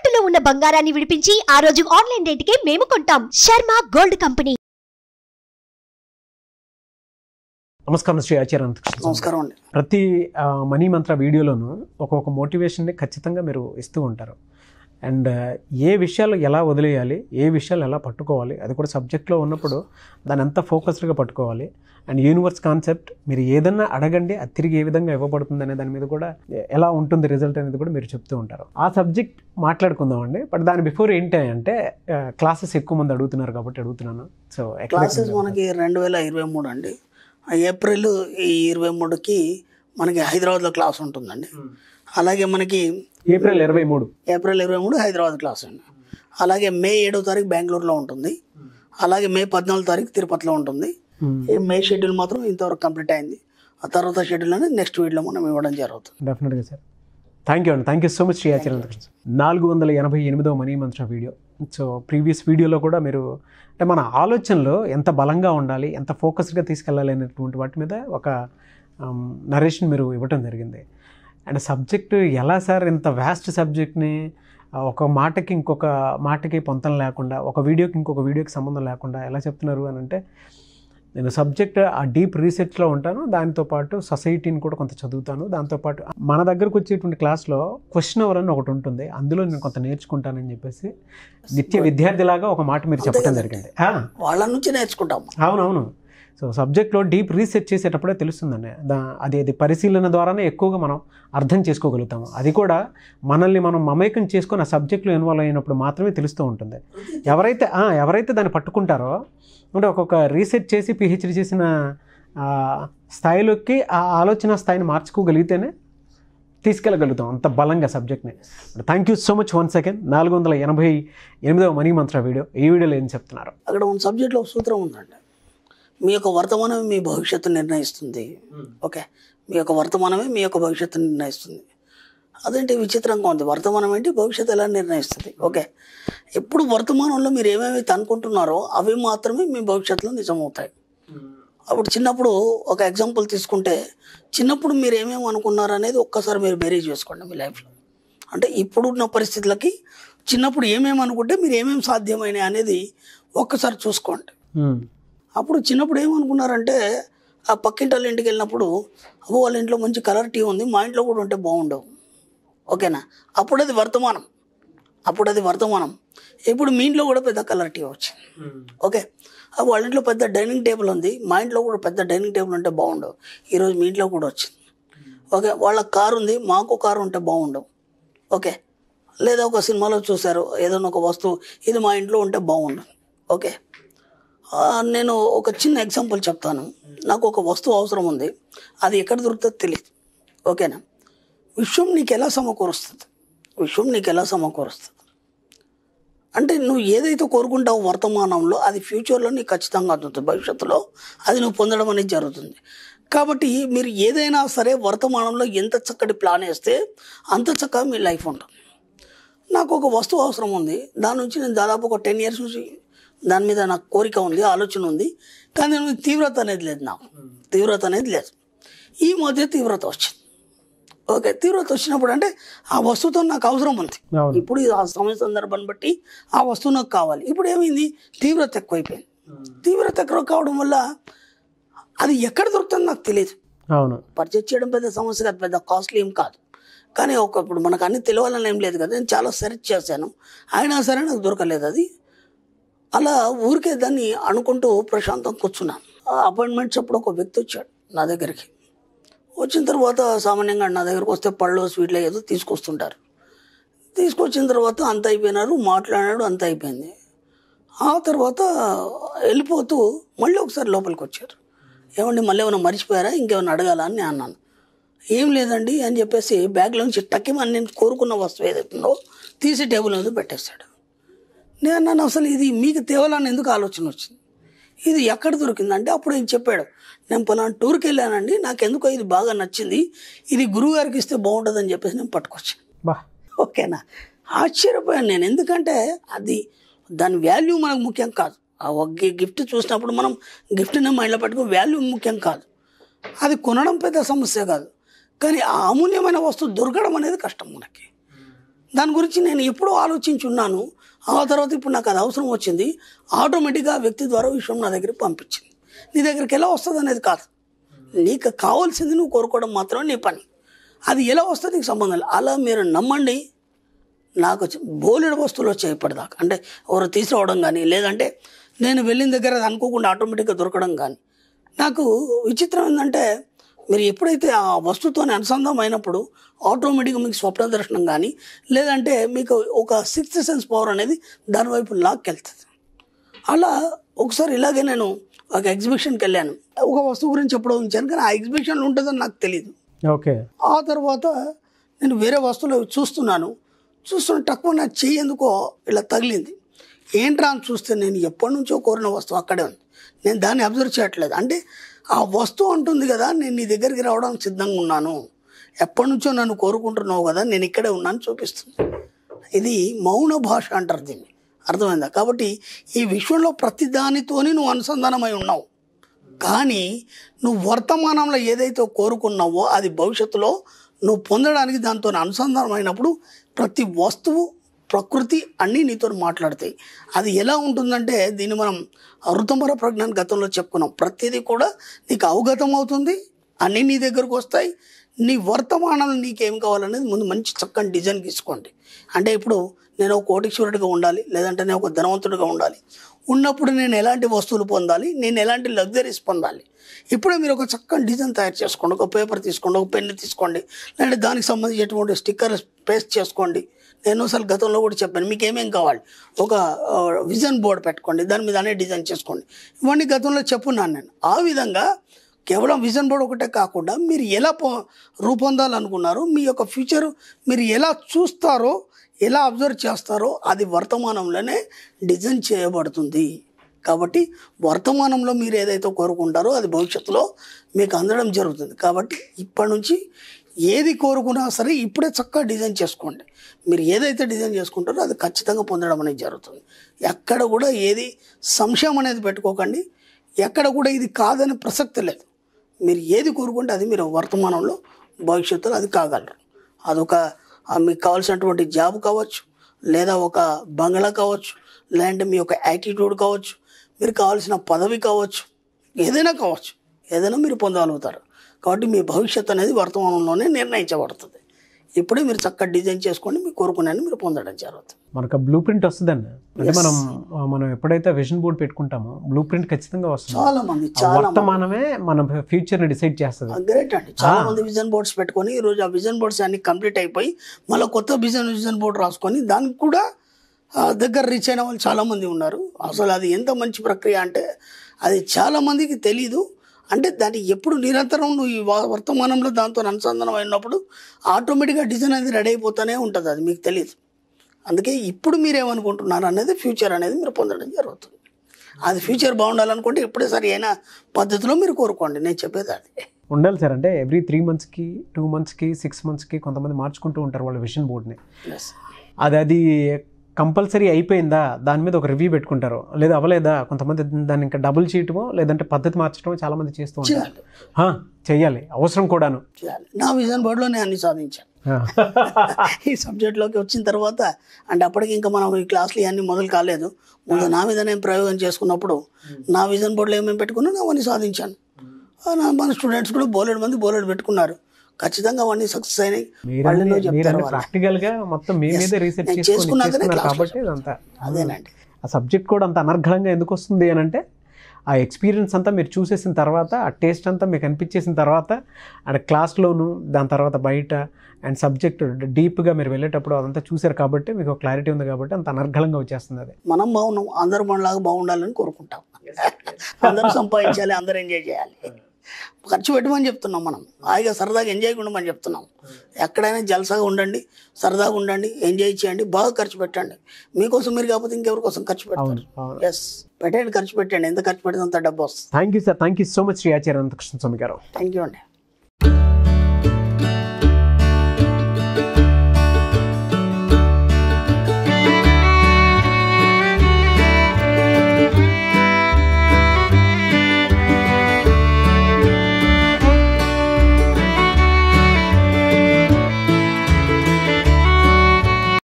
తాకట్టులో ఉన్న బంగారాన్ని విడిపించి ఆ రోజు ఆన్లైన్ రేటుకే మేము కొంటాం. Sharma gold company. నమస్కారం శ్రీ ఆచార్య అనంతకృష్ణ. నమస్కారం అండి. ప్రతి మనీ మంత్ర వీడియోలోనూ ఒక్కొక్క మోటివేషన్ని ఖచ్చితంగా మీరు ఇస్తూ ఉంటారు. అండ్ ఏ విషయాలు ఎలా వదిలేయాలి, ఏ విషయాలు ఎలా పట్టుకోవాలి, అది కూడా సబ్జెక్ట్లో ఉన్నప్పుడు దాన్ని ఎంత ఫోకస్డ్గా పట్టుకోవాలి. అండ్ యూనివర్స్ కాన్సెప్ట్, మీరు ఏదన్నా అడగండి అది తిరిగి ఏ విధంగా ఇవ్వబడుతుంది అనే దాని మీద కూడా ఎలా ఉంటుంది రిజల్ట్ అనేది కూడా మీరు చెప్తూ ఉంటారు. ఆ సబ్జెక్ట్ మాట్లాడుకుందామండి. బట్ దాని బిఫోర్ ఏంటి అంటే క్లాసెస్ ఎక్కువ మంది అడుగుతున్నారు కాబట్టి అడుగుతున్నాను. సో క్లాసెస్ మనకి 2023 అండి. ఏప్రిల్ 23కి మనకి హైదరాబాద్లో క్లాస్ ఉంటుందండి. అలాగే మనకి ఏప్రిల్ 23 హైదరాబాద్ క్లాస్ అండి. అలాగే మే 7వ తారీఖు బెంగళూరులో ఉంటుంది. అలాగే మే 14వ తారీఖు తిరుపతిలో ఉంటుంది. ఈ మే షెడ్యూల్ మాత్రం ఇంతవరకు కంప్లీట్ అయింది. ఆ తర్వాత షెడ్యూల్ అనేది నెక్స్ట్ వీడియోలో మనం ఇవ్వడం జరుగుతుంది. డెఫినెట్గా సార్. థ్యాంక్ యూ అండి. Thank you so much Shri Acharya. 488వ money Mantra video. So previous వీడియోలో కూడా మీరు అంటే మన ఆలోచనలో ఎంత బలంగా ఉండాలి, ఎంత ఫోకస్డ్గా తీసుకెళ్ళాలి అనేటువంటి వాటి మీద ఒక నరేషన్ మీరు ఇవ్వటం జరిగింది. అండ్ సబ్జెక్టు ఎలా సార్ ఇంత వ్యాస్ట్ సబ్జెక్ట్ని ఒక మాటకి ఇంకొక మాటకి పొంతం లేకుండా, ఒక వీడియోకి ఇంకొక వీడియోకి సంబంధం లేకుండా ఎలా చెప్తున్నారు అని అంటే, నేను సబ్జెక్ట్ ఆ డీప్ రీసెర్చ్లో ఉంటాను, దాంతోపాటు సొసైటీని కూడా కొంత చదువుతాను. దాంతోపాటు మన దగ్గరకు వచ్చేటువంటి క్లాస్లో క్వశ్చన్ అవర్ అని ఒకటి ఉంటుంది, అందులో నేను కొంత నేర్చుకుంటానని చెప్పేసి నిత్య విద్యార్థిలాగా ఒక మాట మీరు చెప్పడం జరిగింది. వాళ్ళ నుంచి నేర్చుకుంటాం. అవునవును. సో సబ్జెక్ట్లో డీప్ రీసెర్చ్ చేసేటప్పుడే తెలుస్తుందండి. అది పరిశీలన ద్వారానే ఎక్కువగా మనం అర్థం చేసుకోగలుగుతాము. అది కూడా మనల్ని మనం మమేకం చేసుకొని ఆ సబ్జెక్ట్లో ఇన్వాల్వ్ అయినప్పుడు మాత్రమే తెలుస్తూ ఉంటుంది. ఎవరైతే దాన్ని పట్టుకుంటారో, అంటే ఒక్కొక్క రీసెర్చ్ చేసి పిహెచ్డి చేసిన స్థాయిలోకి ఆ ఆలోచన స్థాయిని మార్చుకోగలిగితేనే తీసుకెళ్ళగలుగుతాం అంత బలంగా సబ్జెక్ట్ని. Thank you so much once again. 488వ మనీ మంత్ర వీడియో. ఈ వీడియోలో ఏం చెప్తున్నారు? అక్కడ ఉన్న సబ్జెక్ట్లో ఒక సూత్రం ఉందండి. మీ యొక్క వర్తమానమే మీ భవిష్యత్తు నిర్ణయిస్తుంది. ఓకే, మీ యొక్క వర్తమానమే మీ యొక్క భవిష్యత్తు నిర్ణయిస్తుంది. అదేంటి విచిత్రంగా ఉంది. వర్తమానం ఏంటి, భవిష్యత్తు ఎలా నిర్ణయిస్తుంది? ఓకే, ఎప్పుడు వర్తమానంలో మీరు ఏమేమి అనుకుంటున్నారో అవి మాత్రమే మీ భవిష్యత్తులో నిజమవుతాయి. అప్పుడు చిన్నప్పుడు ఒక ఎగ్జాంపుల్ తీసుకుంటే, చిన్నప్పుడు మీరు ఏమేమి అనుకున్నారు అనేది ఒక్కసారి మీరు బేరీజ్ చేసుకోండి మీ లైఫ్లో. అంటే ఇప్పుడున్న పరిస్థితులకి చిన్నప్పుడు ఏమేమి అనుకుంటే మీరు ఏమేమి సాధ్యమైనవి అనేది ఒక్కసారి చూసుకోండి. అప్పుడు చిన్నప్పుడు ఏమనుకున్నారంటే, ఆ పక్కింటి వాళ్ళ ఇంటికి వెళ్ళినప్పుడు, అబ్బో వాళ్ళ ఇంట్లో మంచి కలర్ టీ ఉంది, మా ఇంట్లో కూడా ఉంటే బాగుండవు. ఓకేనా? అప్పుడు అది వర్తమానం. ఇప్పుడు మీ ఇంట్లో కూడా పెద్ద కలర్ టీ వచ్చింది. ఓకే, వాళ్ళ ఇంట్లో పెద్ద డైనింగ్ టేబుల్ ఉంది, మా ఇంట్లో కూడా పెద్ద డైనింగ్ టేబుల్ ఉంటే బాగుండవు. ఈరోజు మీ ఇంట్లో కూడా వచ్చింది. ఓకే, వాళ్ళ కారు ఉంది, మాకు కారు ఉంటే బాగుండవు. ఓకే, లేదా ఒక సినిమాలో చూశారు ఏదైనా ఒక వస్తువు, ఇది మా ఇంట్లో ఉంటే బాగుండదు. ఓకే, నేను ఒక చిన్న ఎగ్జాంపుల్ చెప్తాను. నాకు ఒక వస్తువు అవసరం ఉంది, అది ఎక్కడ దొరుకుతుందో తెలియదు. ఓకేనా? విశ్వం నీకు ఎలా సమకూరుస్తుంది అంటే, నువ్వు ఏదైతే కోరుకుంటావో వర్తమానంలో అది ఫ్యూచర్లో నీకు ఖచ్చితంగా అందుతుంది. భవిష్యత్తులో అది నువ్వు పొందడం అనేది జరుగుతుంది. కాబట్టి మీరు ఏదైనా సరే వర్తమానంలో ఎంత చక్కటి ప్లాన్ వేస్తే అంత చక్కగా మీ లైఫ్ ఉంటుంది. నాకు ఒక వస్తువు అవసరం ఉంది, దాని నుంచి నేను దాదాపు ఒక 10 years నుంచి దాని మీద నాకు కోరిక ఉంది, ఆలోచన ఉంది, కానీ దాని తీవ్రత అనేది లేదు. ఈ మధ్య తీవ్రత వచ్చింది. ఓకే, తీవ్రత వచ్చినప్పుడు అంటే ఆ వస్తువుతో నాకు అవసరం ఉంది. ఇప్పుడు ఆ సమయ సందర్భాన్ని బట్టి ఆ వస్తువు నాకు కావాలి. ఇప్పుడు ఏమైంది, తీవ్రత ఎక్కువైపోయింది. తీవ్రత ఎక్కువ కావడం వల్ల అది ఎక్కడ దొరుకుతుందో నాకు తెలియదు. పర్చేజ్ చేయడం పెద్ద సమస్య కాదు, పెద్ద కాస్ట్లీ ఏం కాదు. కానీ ఇప్పుడు మనకు అన్ని తెలియాలని ఏం లేదు కదా. నేను చాలా సెర్చ్ చేశాను, అయినా సరే నాకు దొరకలేదు. అది అలా ఊరికే దాన్ని అనుకుంటూ ప్రశాంతంగా కూర్చున్నాను. అపాయింట్మెంట్స్ అప్పుడు ఒక వ్యక్తి వచ్చాడు నా దగ్గరికి. వచ్చిన తర్వాత సామాన్యంగా నా దగ్గరకు వస్తే పళ్ళు స్వీట్లు ఏదో తీసుకొస్తుంటారు. తీసుకొచ్చిన తర్వాత అంత అయిపోయినారు, మాట్లాడాడు, అంత అయిపోయింది. ఆ తర్వాత వెళ్ళిపోతూ మళ్ళీ ఒకసారి లోపలికి వచ్చారు. ఏమండి మళ్ళీ ఏమైనా మర్చిపోయారా, ఇంకేమైనా అడగాలా అని నేను అన్నాను. ఏం లేదండి అని చెప్పేసి బ్యాగ్లోంచి టక్కిమని నేను కోరుకున్న వస్తువు ఏదైతుందో తీసి టేబుల్ మీద పెట్టేశాడు. నేను అన్నాను, అసలు ఇది మీకు తేవాలని ఎందుకు ఆలోచన వచ్చింది, ఇది ఎక్కడ దొరికిందంటే అప్పుడు ఏం చెప్పాడు, నేను పలానా టూర్కి వెళ్ళానండి, నాకు ఎందుకో ఇది బాగా నచ్చింది, ఇది గురువుగారికి ఇస్తే బాగుంటుందని చెప్పేసి నేను పట్టుకొచ్చాను. ఓకేనా? ఆశ్చర్యపోయాను నేను. ఎందుకంటే అది దాని వాల్యూ మనకు ముఖ్యం కాదు. ఆ ఒక గిఫ్ట్ చూసినప్పుడు మనం గిఫ్ట్ని మైండ్లో పట్టుకుని వాల్యూ ముఖ్యం కాదు. అది కొనడం పెద్ద సమస్య కాదు, కానీ ఆ అమూల్యమైన వస్తువు దొరకడం అనేది కష్టం మనకి. దాని గురించి నేను ఎప్పుడూ ఆలోచించున్నాను. ఆ తర్వాత ఇప్పుడు నాకు అది అవసరం వచ్చింది. ఆటోమేటిక్గా ఆ వ్యక్తి ద్వారా విషయం నా దగ్గరికి పంపించింది. నీ దగ్గరికి ఎలా వస్తుంది అనేది కాదు, నీకు కావాల్సింది నువ్వు కోరుకోవడం మాత్రమే నీ పని. అది ఎలా వస్తుంది నీకు సంబంధం లేదు. అలా మీరు నమ్మండి. నాకు బోలెడు వస్తువులు వచ్చాయి ఇప్పటిదాకా. అంటే ఎవరు తీసుకురావడం కానీ, లేదంటే నేను వెళ్ళిన దగ్గర అది అనుకోకుండా ఆటోమేటిక్గా దొరకడం కానీ. నాకు విచిత్రం ఏంటంటే, మీరు ఎప్పుడైతే ఆ వస్తువుతోనే అనుసంధానం అయినప్పుడు ఆటోమేటిక్గా మీకు స్వప్న దర్శనం కానీ, లేదంటే మీకు ఒక సిక్స్త్ సెన్స్ పవర్ అనేది దాని వైపు లాక్కెళ్తుంది. అలా ఒకసారి ఇలాగే నేను ఒక ఎగ్జిబిషన్కి వెళ్ళాను. ఒక వస్తువు గురించి ఎప్పుడో ఉంచాను, కానీ ఆ ఎగ్జిబిషన్లో ఉంటుందని నాకు తెలియదు. ఓకే. ఆ తర్వాత నేను వేరే వస్తువులు చూస్తున్న తక్కువ నా చెయ్యి ఎందుకో ఇలా తగిలింది. ఏంట్రా అని చూస్తే నేను ఎప్పటి నుంచో కోరిన వస్తువు అక్కడే ఉంది. నేను దాన్ని అబ్జర్వ్ చేయట్లేదు. అంటే ఆ వస్తువు అంటుంది కదా, నేను నీ దగ్గరికి రావడానికి సిద్ధంగా ఉన్నాను, ఎప్పటి నుంచో నన్ను కోరుకుంటున్నావు కదా, నేను ఇక్కడే ఉన్నాను చూపిస్తుంది. ఇది మౌన భాష అంటారు దీన్ని. అర్థమైందా? కాబట్టి ఈ విశ్వంలో ప్రతి దానితోని నువ్వు అనుసంధానమై ఉన్నావు. కానీ నువ్వు వర్తమానంలో ఏదైతే కోరుకున్నావో అది భవిష్యత్తులో నువ్వు పొందడానికి దాంతో అనుసంధానం అయినప్పుడు ప్రతి వస్తువు, ప్రకృతి అన్నీ నీతో మాట్లాడతాయి. అది ఎలా ఉంటుందంటే, దీన్ని మనం ఋతంబర ప్రజ్ఞాన గతంలో చెప్పుకున్నాం. ప్రతిదీ కూడా నీకు అవగతం అవుతుంది, అన్నీ నీ దగ్గరకు వస్తాయి. నీ వర్తమానంలో నీకేం కావాలనేది ముందు మంచి చక్కని డిజైన్ తీసుకోండి. అంటే ఇప్పుడు నేను ఒక కోటీశ్వరుడిగా ఉండాలి, లేదంటే నేను ఒక ధనవంతుడిగా ఉండాలి, ఉన్నప్పుడు నేను ఎలాంటి వస్తువులు పొందాలి, నేను ఎలాంటి లగ్జరీస్ పొందాలి. ఇప్పుడే మీరు ఒక చక్కని డిజైన్ తయారు చేసుకోండి. ఒక పేపర్ తీసుకోండి, ఒక పెన్ను తీసుకోండి, లేదంటే దానికి సంబంధించినటువంటి స్టిక్కర్ పేస్ట్ చేసుకోండి. నేను అసలు గతంలో కూడా చెప్పాను, మీకు ఏమేం కావాలి, ఒక విజన్ బోర్డ్ పెట్టుకోండి, దాని మీద అనే డిజైన్ చేసుకోండి. ఇవన్నీ గతంలో చెప్పున్నాను నేను. ఆ విధంగా కేవలం విజన్ బోర్డ్ ఒకటే కాకుండా మీరు ఎలా రూపొందాలనుకున్నారో, మీ యొక్క ఫ్యూచర్ మీరు ఎలా చూస్తారో, ఎలా అబ్జర్వ్ చేస్తారో అది వర్తమానంలోనే డిజైన్ చేయబడుతుంది. కాబట్టి వర్తమానంలో మీరు ఏదైతే కోరుకుంటారో అది భవిష్యత్తులో మీకు అందడం జరుగుతుంది. కాబట్టి ఇప్పటి నుంచి ఏది కోరుకున్నా సరే ఇప్పుడే చక్కగా డిజైన్ చేసుకోండి. మీరు ఏదైతే డిజైన్ చేసుకుంటారో అది ఖచ్చితంగా పొందడం అనేది జరుగుతుంది. ఎక్కడ కూడా ఏది సంశయం అనేది పెట్టుకోకండి. ఎక్కడ కూడా ఇది కాదని ప్రసక్తి లేదు. మీరు ఏది కోరుకుంటే అది మీరు వర్తమానంలో భవిష్యత్తులో అది కాగలరు. అదొక మీకు కావాల్సినటువంటి జాబ్ కావచ్చు, లేదా ఒక బంగ్లా కావచ్చు, లేదంటే మీ యొక్క యాటిట్యూడ్ కావచ్చు, మీరు కావాల్సిన పదవి కావచ్చు, ఏదైనా కావచ్చు, ఏదైనా మీరు పొందగలుగుతారు. కాబట్టి మీ భవిష్యత్తు అనేది వర్తమానంలోనే నిర్ణయించబడుతుంది. ఇప్పుడే మీరు చక్కగా డిజైన్ చేసుకోండి, మీ కోరుకునేది మీరు పొందడం జరుగుతుంది. మనకు బ్లూ ప్రింట్ వస్తుందండి. అంటే మనం ఎప్పుడైతే విజన్ బోర్డ్ పెట్టుకుంటామో బ్లూ ప్రింట్ ఖచ్చితంగా వస్తుంది. చాలా వర్తమానమే మన ఫ్యూచర్ ని డిసైడ్ చేస్తుంది. గ్రేట్ అండి. చాలా మంది విజన్ బోర్డ్స్ పెట్టుకొని ఈరోజు ఆ విజన్ బోర్డ్స్ అన్ని కంప్లీట్ అయిపోయి మళ్ళీ కొత్త విజన్ బోర్డ్ రాసుకొని దానికి కూడా దగ్గర రీచ్ అయిన వాళ్ళు చాలామంది ఉన్నారు. అసలు అది ఎంత మంచి ప్రక్రియ అంటే అది చాలామందికి తెలీదు. అంటే దాన్ని ఎప్పుడు నిరంతరం నువ్వు ఈ వర్తమానంలో దాంతో అనుసంధానం అయినప్పుడు ఆటోమేటిక్గా డిజైన్ అనేది రెడీ అయిపోతూనే ఉంటుంది. అది మీకు తెలియదు. అందుకే ఇప్పుడు మీరేమనుకుంటున్నారు అనేది ఫ్యూచర్ అనేది మీరు పొందడం జరుగుతుంది. అది ఫ్యూచర్ బాగుండాలనుకుంటే ఇప్పుడే సరి అయిన పద్ధతిలో మీరు కోరుకోండి. నేను చెప్పేది అది ఉండాలి సార్. అంటే ఎవ్రీ 3 monthsకి 2 monthsకి 6 monthsకి కొంతమంది మార్చుకుంటూ ఉంటారు వాళ్ళ విజన్ బోర్డ్ని. అది కంపల్సరీ అయిపోయిందా దాని మీద ఒక రివ్యూ పెట్టుకుంటారు, లేదా అవ్వలేదా కొంతమంది దాన్ని ఇంకా డబుల్ చేయటమో లేదంటే పద్ధతి మార్చడమో చాలా మంది చేస్తూ ఉంటారు. చెయ్యాలి, అవసరం కూడాను. నా విజన్ బోర్డులో నేను అన్ని సాధించాను. ఈ సబ్జెక్ట్లోకి వచ్చిన తర్వాత అంటే అప్పటికి ఇంకా మనం ఈ క్లాసులు ఇవన్నీ మొదలు కాలేదు. ముందు నా మీద నేను ప్రయోగం చేసుకున్నప్పుడు నా విజన్ బోర్డులో ఏమేమి పెట్టుకున్నా అవన్నీ సాధించాను. మన స్టూడెంట్స్ కూడా బోలెడు మంది బోలెడు పెట్టుకున్నారు. ఖచ్చితంగా అవన్నీ సక్సెస్ అయినాయి. ప్రాక్టికల్ గా మొత్తం మీ మీద రీసెర్చ్ చేసుకున్నారు కాబట్టి అదేనండి. ఆ సబ్జెక్ట్ కూడా అంత అనర్ఘలంగా ఎందుకు వస్తుంది అని అంటే ఆ ఎక్స్పీరియన్స్ అంతా మీరు చూసేసిన తర్వాత, ఆ టేస్ట్ అంతా మీకు అనిపించేసిన తర్వాత, అండ్ క్లాస్లోను దాని తర్వాత బయట అండ్ సబ్జెక్ట్ డీప్గా మీరు వెళ్ళేటప్పుడు అదంతా చూసారు కాబట్టి మీకు క్లారిటీ ఉంది కాబట్టి అంత అనర్ఘలంగా వచ్చేస్తుంది. అది మనం బాగున్నాం, అందరూ మనలాగా బాగుండాలని కోరుకుంటాం. అందరూ సంపాదించాలి, అందరూ ఎంజాయ్ చేయాలి. ఖర్చు పెట్టమని చెప్తున్నాం. మనం హాయిగా సరదాగా ఎంజాయ్ ఉండమని చెప్తున్నాం. ఎక్కడైనా జలసాగా ఉండండి, సరదాగా ఉండండి, ఎంజాయ్ చేయండి, బాగా ఖర్చు పెట్టండి. మీకోసం మీరు కాకపోతే ఇంకెవరి కోసం ఖర్చు పెట్టండి. ఎస్, పెట్టండి, ఖర్చు పెట్టండి. ఎంత ఖర్చు పెడితే అంత డబ్బు వస్తుంది. Thank you sir. Thank you so much Shri Acharya Ananthakrishna Swami గారు. థ్యాంక్ యూ అండి.